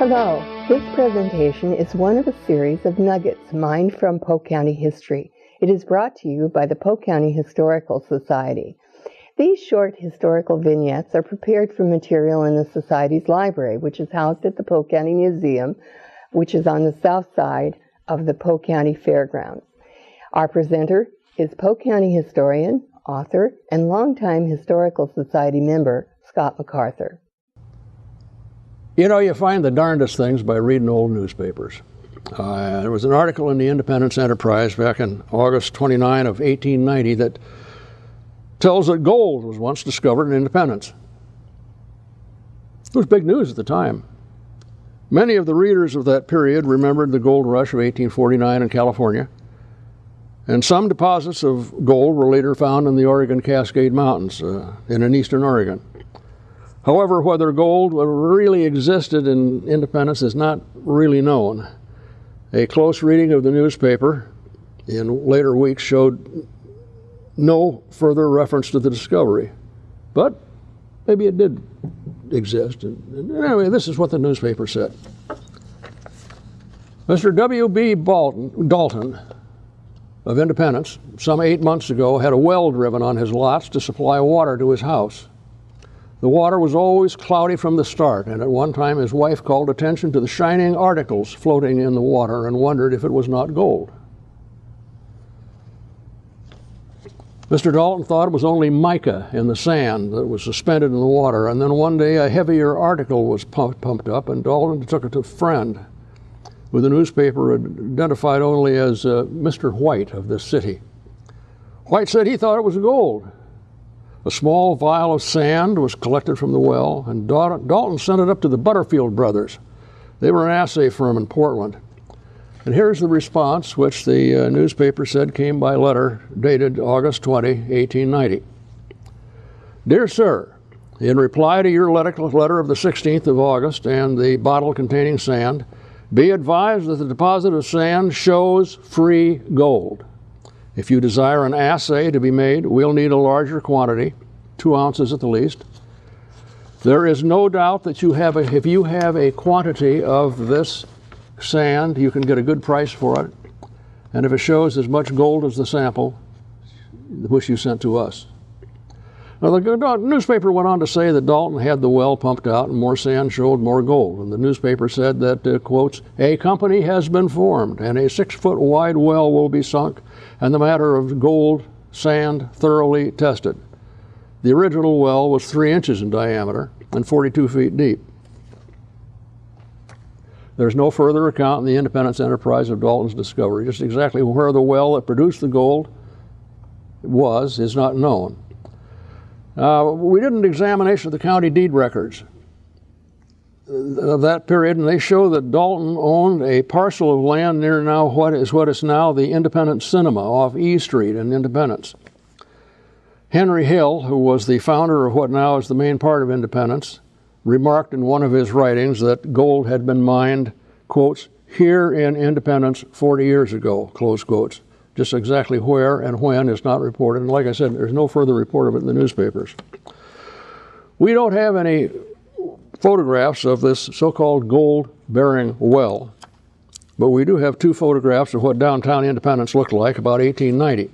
Hello, this presentation is one of a series of nuggets mined from Polk County history. It is brought to you by the Polk County Historical Society. These short historical vignettes are prepared from material in the Society's library, which is housed at the Polk County Museum, which is on the south side of the Polk County Fairgrounds. Our presenter is Polk County historian, author, and longtime Historical Society member, Scott MacArthur. You know, you find the darndest things by reading old newspapers. There was an article in the Independence Enterprise back in August 29 of 1890 that tells that gold was once discovered in Independence. It was big news at the time. Many of the readers of that period remembered the gold rush of 1849 in California, and some deposits of gold were later found in the Oregon Cascade Mountains in eastern Oregon. However, whether gold really existed in Independence is not really known. A close reading of the newspaper in later weeks showed no further reference to the discovery, but maybe it did exist. And anyway, this is what the newspaper said. Mr. W.B. Dalton of Independence, some 8 months ago, had a well driven on his lots to supply water to his house. The water was always cloudy from the start, and at one time his wife called attention to the shining articles floating in the water and wondered if it was not gold. Mr. Dalton thought it was only mica in the sand that was suspended in the water, and then one day a heavier article was pumped up, and Dalton took it to a friend, with the newspaper identified only as Mr. White of this city. White said he thought it was gold. A small vial of sand was collected from the well, and Dalton sent it up to the Butterfield brothers. They were an assay firm in Portland. And here's the response, which the newspaper said came by letter dated August 20, 1890. Dear Sir, in reply to your letter of the 16th of August and the bottle containing sand, be advised that the deposit of sand shows free gold. If you desire an assay to be made, we'll need a larger quantity, 2 ounces at the least. There is no doubt that if you have a quantity of this sand, you can get a good price for it. And if it shows as much gold as the sample, which you sent to us. Now, the newspaper went on to say that Dalton had the well pumped out and more sand showed more gold. And the newspaper said that, quotes, a company has been formed and a 6-foot wide well will be sunk and the matter of gold sand thoroughly tested. The original well was 3 inches in diameter and 42 feet deep. There's no further account in the Independence Enterprise of Dalton's discovery. Just exactly where the well that produced the gold was is not known. We did an examination of the county deed records of that period, and they show that Dalton owned a parcel of land near what is now the Independence Cinema off E Street in Independence. Henry Hill, who was the founder of what now is the main part of Independence, remarked in one of his writings that gold had been mined, quotes, here in Independence 40 years ago, close quotes. Just exactly where and when is not reported. And like I said, there's no further report of it in the newspapers. We don't have any photographs of this so-called gold-bearing well, but we do have 2 photographs of what downtown Independence looked like about 1890.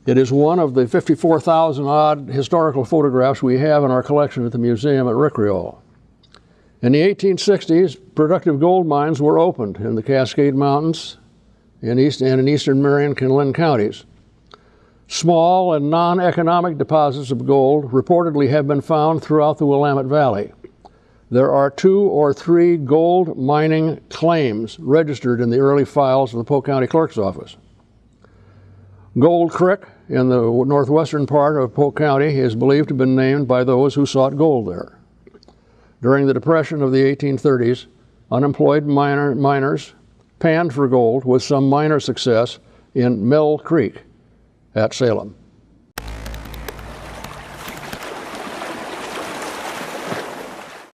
It is one of the 54,000-odd historical photographs we have in our collection at the museum at Rickreall. In the 1860s, productive gold mines were opened in the Cascade Mountains in eastern Marion and Linn counties. Small and non-economic deposits of gold reportedly have been found throughout the Willamette Valley. There are 2 or 3 gold mining claims registered in the early files of the Polk County Clerk's office. Gold Creek in the northwestern part of Polk County is believed to have been named by those who sought gold there. During the Depression of the 1830s, unemployed miners panned for gold with some minor success in Mill Creek at Salem.